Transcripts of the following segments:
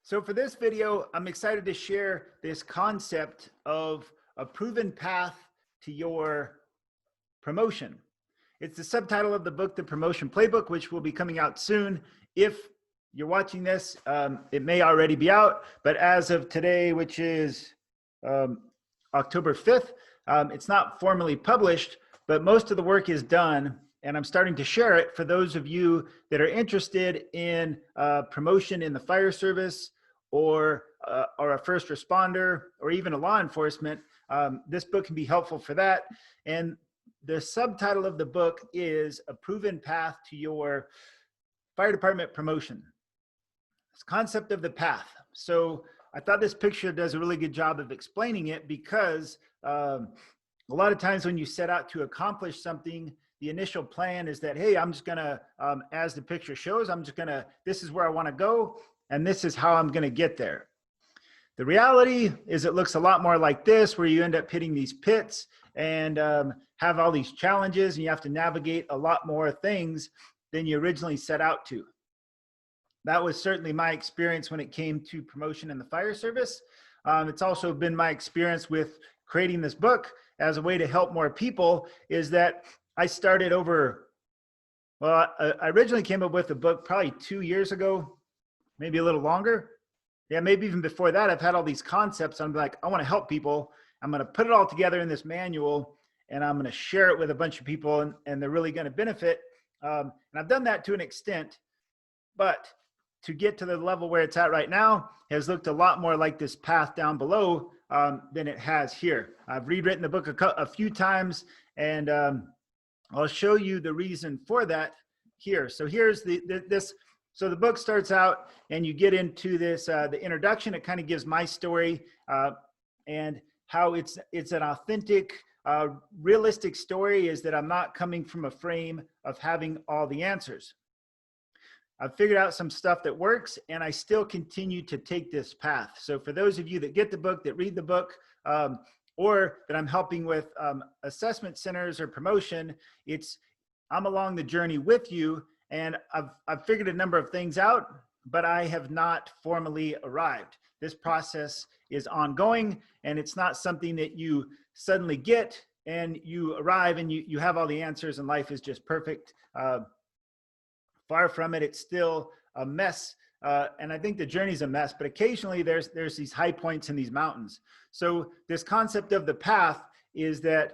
So for this video, I'm excited to share this concept of a proven path to your promotion. It's the subtitle of the book, The Promotion Playbook, which will be coming out soon. If you're watching this, it may already be out, but as of today, which is October 5th, it's not formally published, but most of the work is done, and I'm starting to share it for those of you that are interested in promotion in the fire service or a first responder or even a law enforcement. This book can be helpful for that. And the subtitle of the book is A Proven Path to Your Fire Department Promotion. This concept of the path. So I thought this picture does a really good job of explaining it because a lot of times when you set out to accomplish something, the initial plan is that, hey, I'm just gonna, as the picture shows, this is where I wanna go, and this is how I'm gonna get there. The reality is it looks a lot more like this, where you end up hitting these pits and have all these challenges, and you have to navigate a lot more things than you originally set out to. That was certainly my experience when it came to promotion in the fire service. It's also been my experience with creating this book as a way to help more people, is that I started over, well, I originally came up with the book probably 2 years ago, maybe a little longer. Yeah, maybe even before that, I've had all these concepts. I'm like, I want to help people. I'm going to put it all together in this manual, and I'm going to share it with a bunch of people, and they're really going to benefit. And I've done that to an extent, but to get to the level where it's at right now has looked a lot more like this path down below than it has here. I've rewritten the book a few times, and I'll show you the reason for that here. So here's so the book starts out and you get into this, the introduction. It kind of gives my story and how it's an authentic, realistic story, is that I'm not coming from a frame of having all the answers. I've figured out some stuff that works, and I still continue to take this path. So for those of you that get the book, that read the book, or that I'm helping with assessment centers or promotion, I'm along the journey with you, and I've figured a number of things out, but I have not formally arrived. This process is ongoing, and it's not something that you suddenly get and you arrive and you have all the answers and life is just perfect. Far from it. It's still a mess. And I think the journey's a mess, but occasionally there's these high points in these mountains. So this concept of the path is that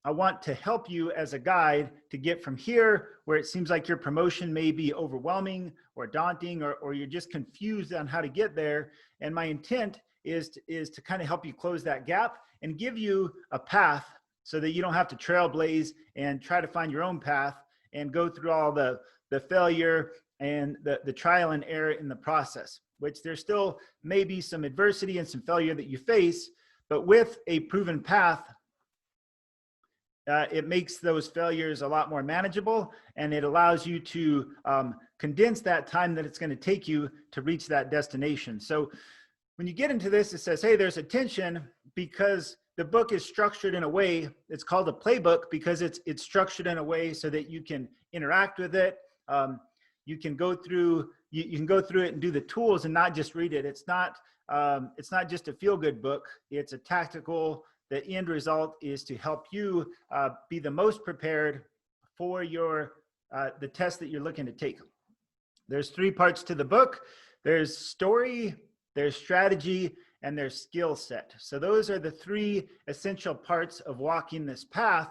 I want to help you as a guide to get from here, where it seems like your promotion may be overwhelming or daunting, or you're just confused on how to get there. And my intent is to kind of help you close that gap and give you a path so that you don't have to trailblaze and try to find your own path and go through all the failure and the trial and error in the process, which there still may be some adversity and some failure that you face, but with a proven path, it makes those failures a lot more manageable, and it allows you to condense that time that it's going to take you to reach that destination. So when you get into this, it says, hey, there's a tension because the book is structured in a way, it's called a playbook because it's structured in a way so that you can interact with it. You can go through it and do the tools and not just read it. It's not just a feel-good book. It's a tactical. The end result is to help you be the most prepared for the test that you're looking to take. There's 3 parts to the book. There's story, there's strategy, and their skill set. So those are the 3 essential parts of walking this path.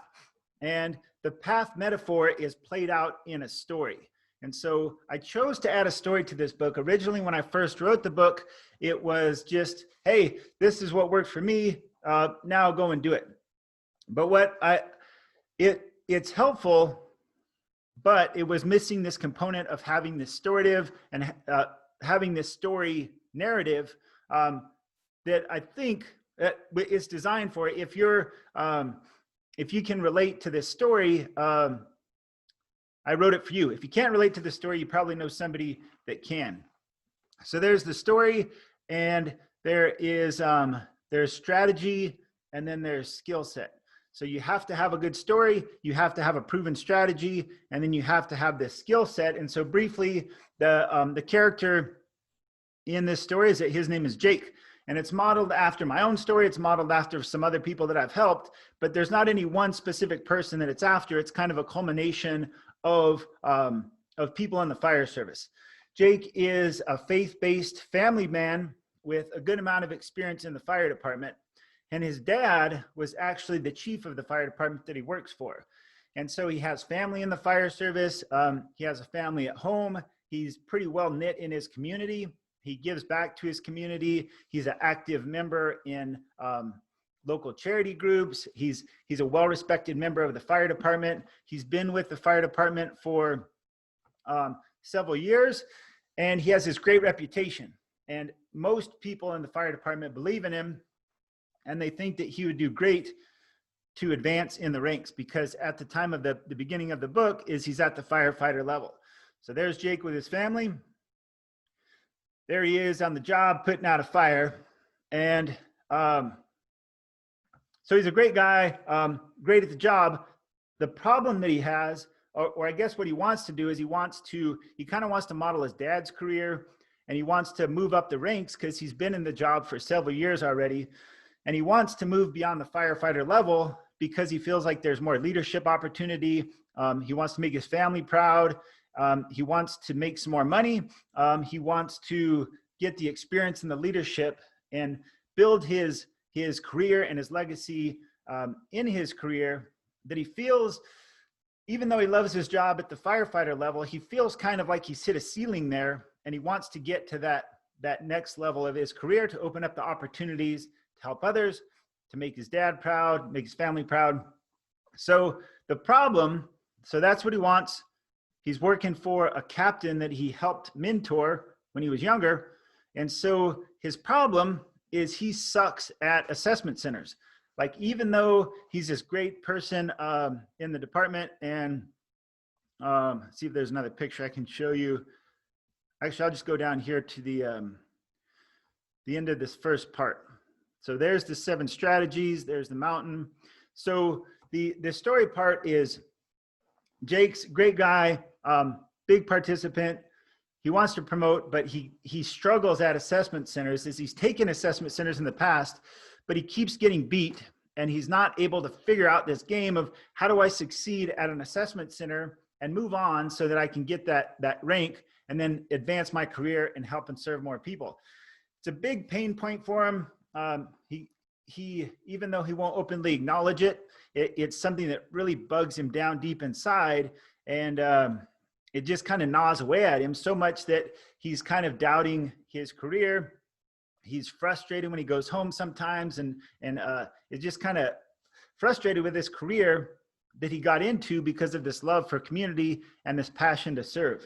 And the path metaphor is played out in a story. And so I chose to add a story to this book. Originally, when I first wrote the book, it was just, hey, this is what worked for me. Now go and do it. But it's helpful, but it was missing this component of having this storative and having this story narrative that I think that it's designed for. If you can relate to this story, I wrote it for you. If you can't relate to the story, you probably know somebody that can. So there's the story, and there's strategy, and then there's skill set. So you have to have a good story, you have to have a proven strategy, and then you have to have this skill set. And so briefly, the character in this story is that his name is Jake. And it's modeled after my own story. It's modeled after some other people that I've helped, but there's not any one specific person that it's after. It's kind of a culmination of people in the fire service. Jake is a faith-based family man with a good amount of experience in the fire department. And his dad was actually the chief of the fire department that he works for. And so he has family in the fire service. He has a family at home. He's pretty well knit in his community. He gives back to his community. He's an active member in local charity groups. He's a well-respected member of the fire department. He's been with the fire department for several years, and he has this great reputation. And most people in the fire department believe in him, and they think that he would do great to advance in the ranks, because at the time of the beginning of the book he's at the firefighter level. So there's Jake with his family. There he is on the job putting out a fire. And so he's a great guy, great at the job. The problem that he has, or I guess what he wants to do is he kind of wants to model his dad's career, and he wants to move up the ranks because he's been in the job for several years already. And he wants to move beyond the firefighter level because he feels like there's more leadership opportunity. He wants to make his family proud. He wants to make some more money. He wants to get the experience and the leadership and build his career and his legacy in his career, that he feels, even though he loves his job at the firefighter level, he feels kind of like he's hit a ceiling there, and he wants to get to that next level of his career to open up the opportunities to help others, to make his dad proud, make his family proud. So that's what he wants. He's working for a captain that he helped mentor when he was younger. And so his problem is he sucks at assessment centers. Like, even though he's this great person in the department, and see if there's another picture I can show you. Actually, I'll just go down here to the end of this first part. So there's the 7 strategies, there's the mountain. So the story part is Jake's great guy, big participant. He wants to promote, but he struggles at assessment centers, as he's taken assessment centers in the past, but he keeps getting beat, and he's not able to figure out this game of, how do I succeed at an assessment center and move on so that I can get that rank and then advance my career and help and serve more people. It's a big pain point for him. He even though he won't openly acknowledge it, it's something that really bugs him down deep inside, and it just kind of gnaws away at him so much that he's kind of doubting his career. He's frustrated when he goes home sometimes, and is just kind of frustrated with his career that he got into because of this love for community and this passion to serve.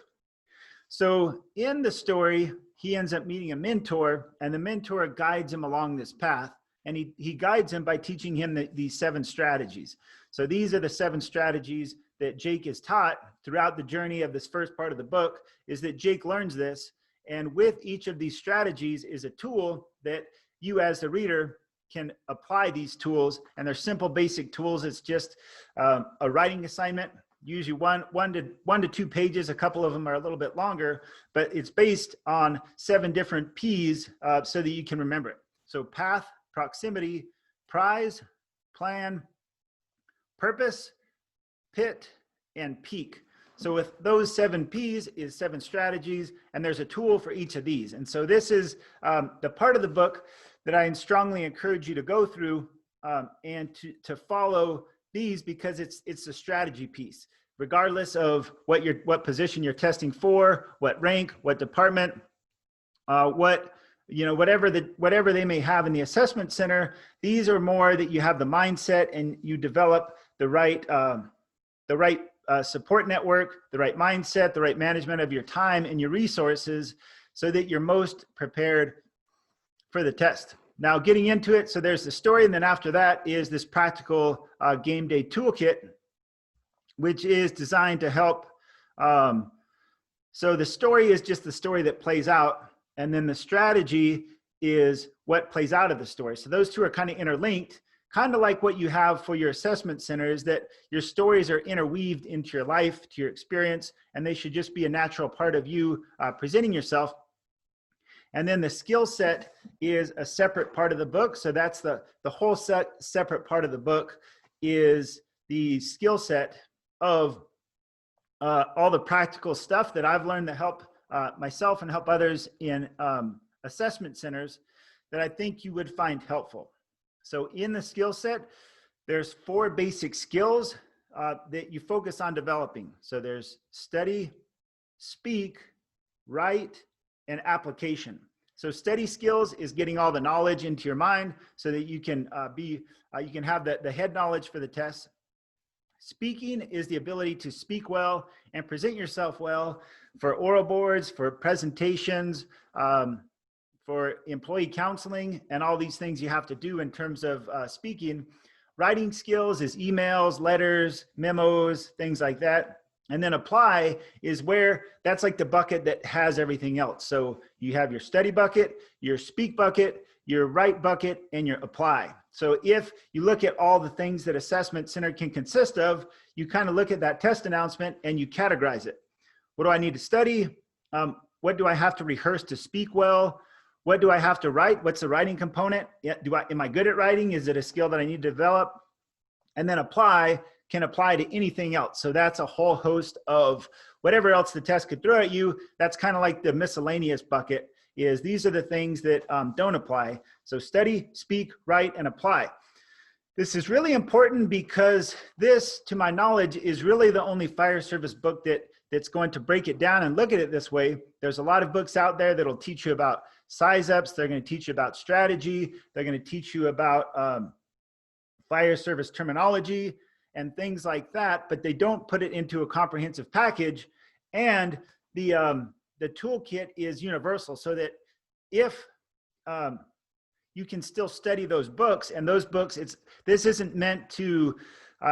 So in the story, he ends up meeting a mentor, and the mentor guides him along this path. And he guides him by teaching him these 7 strategies. So these are the 7 strategies that Jake is taught throughout the journey of this first part of the book, is that Jake learns this. And with each of these strategies is a tool that you as the reader can apply these tools. And they're simple, basic tools. It's just a writing assignment, usually one to 2 pages. A couple of them are a little bit longer, but it's based on 7 different P's so that you can remember it. So path, proximity, prize, plan, purpose, pit, and peak. So with those 7 P's is 7 strategies, and there's a tool for each of these. And so this is the part of the book that I strongly encourage you to go through and to follow these, because it's a strategy piece. Regardless of what position you're testing for, what rank, what department, whatever they may have in the assessment center, these are more that you have the mindset and you develop the right support network, the right mindset, the right management of your time and your resources, so that you're most prepared for the test. Now, getting into it, so there's the story, and then after that is this practical game day toolkit, which is designed to help. So the story is just the story that plays out, and then the strategy is what plays out of the story. So those two are kind of interlinked, kind of like what you have for your assessment center, is that your stories are interweaved into your life, to your experience, and they should just be a natural part of you presenting yourself. And then the skill set is a separate part of the book. So that's the whole separate part of the book is the skill set of all the practical stuff that I've learned to help myself and help others in assessment centers that I think you would find helpful. So in the skill set, there's 4 basic skills that you focus on developing. So there's study, speak, write, and application. So study skills is getting all the knowledge into your mind so that you can you can have the head knowledge for the test. Speaking is the ability to speak well and present yourself well for oral boards, for presentations, for employee counseling, and all these things you have to do in terms of speaking. Writing skills is emails, letters, memos, things like that. And then apply is where that's like the bucket that has everything else. So you have your study bucket, your speak bucket, your write bucket, and your apply. So if you look at all the things that assessment center can consist of, you kind of look at that test announcement and you categorize it. What do I need to study? What do I have to rehearse to speak well? What do I have to write? What's the writing component? Am I good at writing? Is it a skill that I need to develop? And then apply can apply to anything else. So that's a whole host of whatever else the test could throw at you. That's kind of like the miscellaneous bucket is these are the things that don't apply. So study, speak, write, and apply. This is really important because this, to my knowledge, is really the only fire service book that's going to break it down and look at it this way. There's a lot of books out there that'll teach you about size ups. They're going to teach you about strategy. They're going to teach you about fire service terminology and things like that, but they don't put it into a comprehensive package. And the toolkit is universal so that if you can still study those books, and those books, this isn't meant to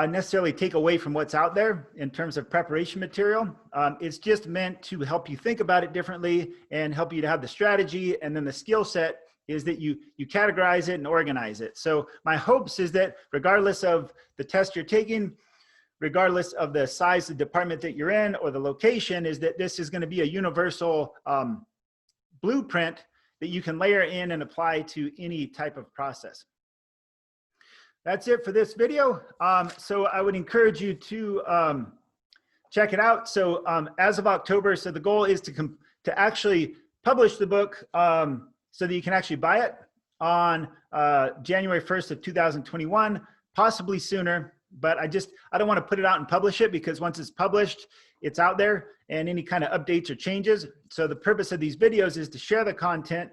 necessarily take away from what's out there in terms of preparation material. It's just meant to help you think about it differently and help you to have the strategy, and then the skill set is that you categorize it and organize it. So my hopes is that regardless of the test you're taking, regardless of the size of the department that you're in or the location, is that this is going to be a universal blueprint that you can layer in and apply to any type of process. That's it for this video. So I would encourage you to check it out. So as of October, so the goal is to actually publish the book so that you can actually buy it on January 1st of 2021, possibly sooner. But I don't want to put it out and publish it because once it's published, it's out there and any kind of updates or changes. So the purpose of these videos is to share the content,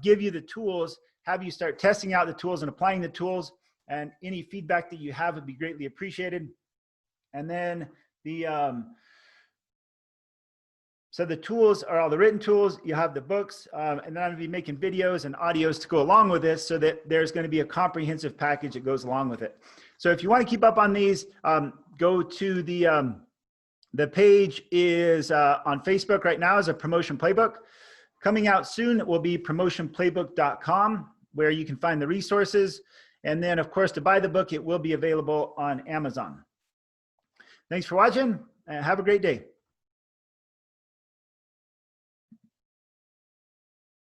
give you the tools, have you start testing out the tools and applying the tools, and any feedback that you have would be greatly appreciated. And then so the tools are all the written tools. You have the books, and then I'm gonna be making videos and audios to go along with this so that there's gonna be a comprehensive package that goes along with it. So if you wanna keep up on these, go to the page is on Facebook right now is a promotion playbook. Coming out soon will be promotionplaybook.com where you can find the resources. And then of course, to buy the book, it will be available on Amazon. Thanks for watching and have a great day.